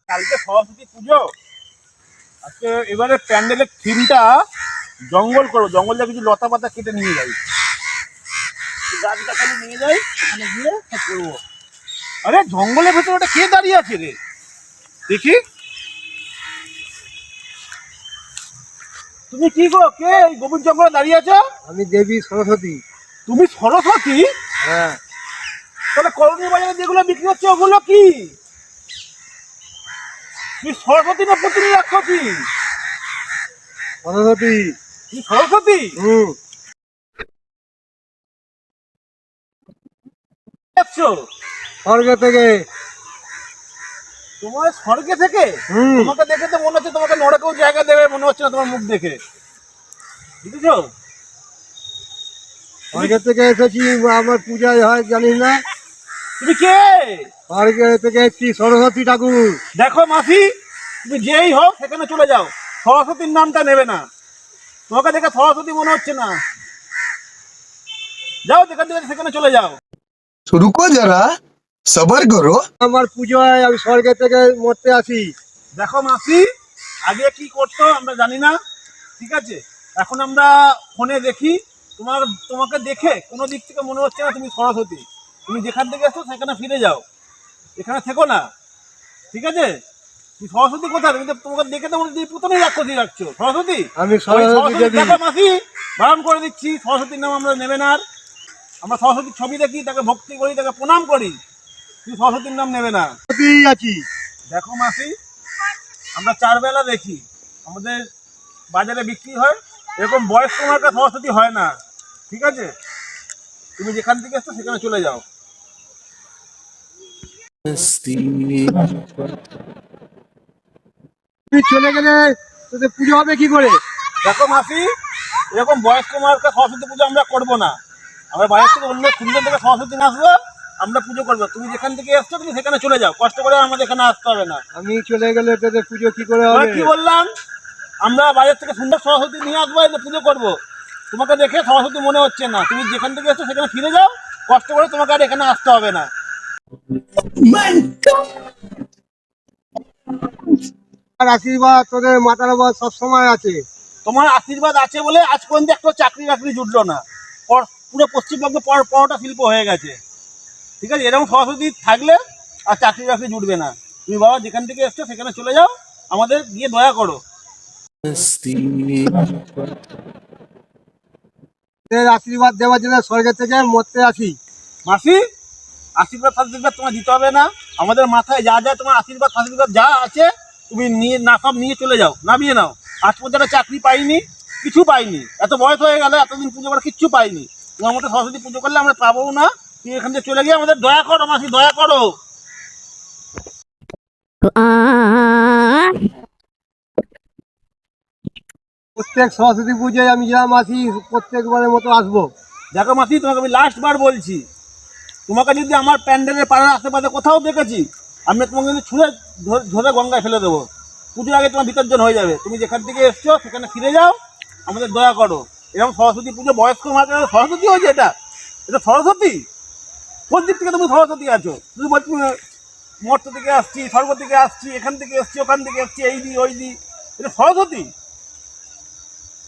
কালকে সরস্বতী পুজো। আজকে এবারে প্যান্ডেলের থিমটা জঙ্গল করো, জঙ্গল যা কিছু লতা পাতা কেটে নিয়ে যাই, গাছ গাছালি নিয়ে যাই, ওখানে গিয়ে করবো। আরে জঙ্গলের ভেতরে ওটা কে দাঁড়িয়ে আছে রে? দেখি তুমি কি গো, কে এই গভীর জঙ্গলে দাঁড়িয়ে আছো? আমি দেবী সরস্বতী। তুমি সরস্বতী? হ্যাঁ। তাহলে কলোনি বাজারে যেগুলো বিক্রি হচ্ছে ওগুলো কি? তুমি সরস্বতী না পুত্রী রাক্ষসী? সরস্বতী। তুমি সরস্বতী? স্বর্গ থেকে। তোমার স্বর্গে থেকে? তোমাকে দেখে তো মনে হচ্ছে তোমাকে নরকেও জায়গা দেবে মনে হচ্ছে না তোমার মুখ দেখে, বুঝেছো? স্বর্গ থেকে এসেছি, আমার পূজায় হয় জানিস না? তুমি কে? স্বর্গ থেকে এসেছি, সরস্বতী ঠাকুর। দেখো মাসি, তুমি যেই হোক সেখানে চলে যাও, সরস্বতীর নামটা নেবে না। তোমাকে দেখে সরস্বতী মনে হচ্ছে না। যাও যেখান থেকে সেখানে চলে যাও। রুকো যারা, সবার করো। আমার পুজোয় আমি স্বর্গ থেকে মরতে আসি। দেখো মাসি, আগে কি করতো আমরা জানি না, ঠিক আছে? এখন আমরা ফোনে দেখি, তোমাকে দেখে কোনো দিক থেকে মনে হচ্ছে না তুমি সরস্বতী। তুমি যেখান থেকে এসছো সেখানে ফিরে যাও, এখানে থেকো না, ঠিক আছে? তুমি সরস্বতী কোথায়? তুমি তো তোমাকে দেখে তো মনে হচ্ছে প্রথমেই রাক্ষসী রাখছো। সরস্বতী? আমি সরস্বতী দেবী। দেখো মাসি, বারণ করে দিচ্ছি, সরস্বতীর নাম আমরা নেবে না। আর আমরা সরস্বতীর ছবি দেখি, তাকে ভক্তি করি, তাকে প্রণাম করি, তুমি সরস্বতীর নাম নেবে না। আছি। দেখো মাসি, আমরা 4 বেলা দেখি, আমাদের বাজারে বিক্রি হয়, এরকম বয়স্ক মার্কা সরস্বতী হয় না, ঠিক আছে? তুমি যেখান থেকে এসছো সেখানে চলে যাও। তুই চলে গেলে তোদের পুজো হবে কি করে? দেখো মাসি, এরকম বয়স্ক মার্কা সরস্বতী পুজো আমরা করবো না। আমরা বাইরে থেকে অন্য সুন্দর থেকে সরস্বতী আসবো, আমরা পুজো করবো। তুমি যেখান থেকে এসছো তুমি সেখানে চলে যাও, কষ্ট করে আমাদের এখানে আসতে হবে না। আমি চলে গেলে তোদের পুজো কি করে হবে? কি বললাম? আমরা বাজার থেকে সুন্দর সরস্বতী নিয়ে আসবো, এনে পুজো করবো। তোমাকে দেখে সরস্বতী মনে হচ্ছে না, তুমি যেখান থেকে এসছো সেখানে ফিরে যাও, কষ্ট করে তোমাকে আর এখানে আসতে হবে না। আর আশীর্বাদ তোদের মাথার উপর সবসময় আছে। তোমার আশীর্বাদ আছে বলে আজ পর্যন্ত একটা চাকরি বাকরি জুটলো না, পুরো পশ্চিমবঙ্গে পরোটা শিল্প হয়ে গেছে, ঠিক আছে? এরকম সরস্বতী থাকলে আর চাকরি বাকরি জুটবে না। তুমি বাবা যেখান থেকে এসছো সেখানে চলে যাও, আমাদের গিয়ে দয়া করো। আশীর্বাদ দেওয়ার জন্য স্বর্গ থেকে মরতে আসি। মাসি, আশীর্বাদ ফাশীর্বাদ তোমার দিতে হবে না। আমাদের মাথায় যা যা তোমার আশীর্বাদ ফাশীর্বাদ যা আছে তুমি নিয়ে না, সব নিয়ে চলে যাও, নামিয়ে নাও। আজ পর্যন্ত চাকরি পাইনি, কিছু পাইনি, এত বয়স হয়ে গেলে এতদিন পুজো করা কিচ্ছু পাইনি। তোমার মতো সরস্বতী পুজো করলে আমরা পাবো না। তুমি এখান থেকে চলে গিয়ে আমাদের দয়া করো মাসি, দয়া করো। প্রত্যেক সরস্বতী পুজোয় আমি যেরকম আসি প্রত্যেকবারের মতো আসবো। দেখো মাসি, তোমাকে আমি লাস্ট বার বলছি, তোমাকে যদি আমার প্যান্ডেলের পাড়ার আশেপাশে কোথাও দেখেছি, আমি তোমাকে কিন্তু ছুঁড়ে ধরে গঙ্গায় ফেলে দেবো। পুজোর আগে তোমার বিসর্জন হয়ে যাবে। তুমি যেখান থেকে এসছো সেখানে ফিরে যাও, আমাদের দয়া করো। এরকম সরস্বতী পুজো বয়স্ক মার্কা সরস্বতী হয়েছে, এটা এটা সরস্বতী? কোন দিক থেকে তুমি সরস্বতী আছো? তুমি বলছি মর্ত থেকে আসছি, স্বর্গ থেকে আসছি, এখান থেকে এসছি, ওখান থেকে এসছি, এই দি ওই দি, এটা সরস্বতী?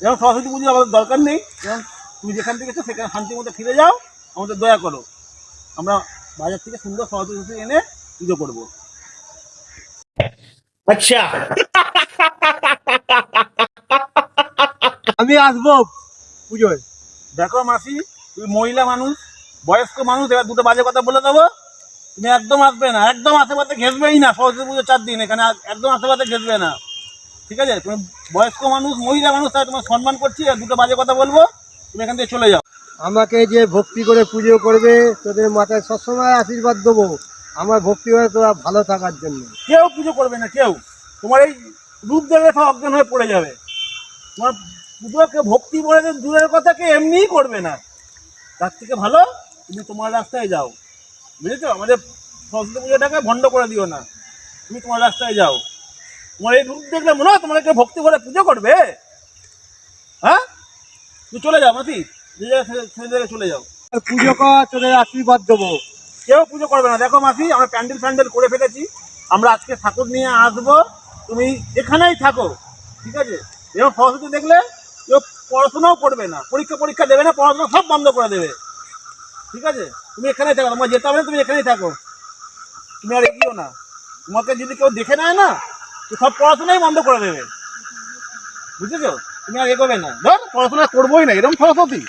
এরকম সরস্বতী পুজো আমাদের দরকার নেই। এবং তুমি যেখান থেকে এসছো সেখানে শান্তির মতো ফিরে যাও, আমাদের দয়া করো। আমরা বাজার থেকে সুন্দর সরস্বতী এনে পুজো করবো। আচ্ছা, আমি আসবো পুজোয়। দেখো মাসি, তুমি মহিলা মানুষ, বয়স্ক মানুষ, এবার দুটো বাজে কথা বলে দেবো, তুমি একদম আসবে না, একদম আশেপাশে ঘেসবেই না। সরস্বতী পুজো 4 দিন, এখানে একদম আশেপাশে ঘেসবে না, ঠিক আছে? তুমি বয়স্ক মানুষ, মহিলা মানুষ, তাই তোমার সম্মান করছি। আর দুটো বাজে কথা বলবো, তুমি এখান থেকে চলে যাও। আমাকে যে ভক্তি করে পুজো করবে তোদের মাথায় সবসময় আশীর্বাদ দেবো। আমার ভক্তি হয় তোরা ভালো থাকার জন্য। কেউ পুজো করবে না, কেউ। তোমার এই রূপ দেখে সব অজ্ঞান হয়ে পড়ে যাবে। তোমার পুজোকে ভক্তি বলে দূরের কথাকে এমনিই করবে না। তার থেকে ভালো তুমি তোমার রাস্তায় যাও, বুঝেছো? আমাদের সরস্বতী পুজোটাকে ভণ্ড করে দিও না, তুমি তোমার রাস্তায় যাও। তোমার এই রূপ দেখলে মনে হয় তোমাকে ভক্তি করে পুজো করবে? হ্যাঁ, তুমি চলে যাও মাসি, যে জায়গায় চলে যাও। পুজো কর, তোদের আশীর্বাদ দেবো। কেউ পুজো করবে না। দেখো মাসি, আমরা প্যান্ডেল ফ্যান্ডেল করে ফেলেছি, আমরা আজকে ঠাকুর নিয়ে আসবো, তুমি এখানেই থাকো, ঠিক আছে? এরকম সরস্বতী দেখলে কেউ পড়াশোনাও করবে না, পরীক্ষা দেবে না, পড়াশোনা সব বন্ধ করে দেবে, ঠিক আছে? তুমি এখানেই থাকো, তোমার যেতে হবে না, তুমি এখানেই থাকো, তুমি আর এগিয়েও না। তোমাকে যদি কেউ দেখে নেয় না, তো সব পড়াশোনাই বন্ধ করে দেবে, বুঝেছো? তুমি আর এগোবে না, ধর পড়াশোনা করবোই না, এরকম সরস্বতী।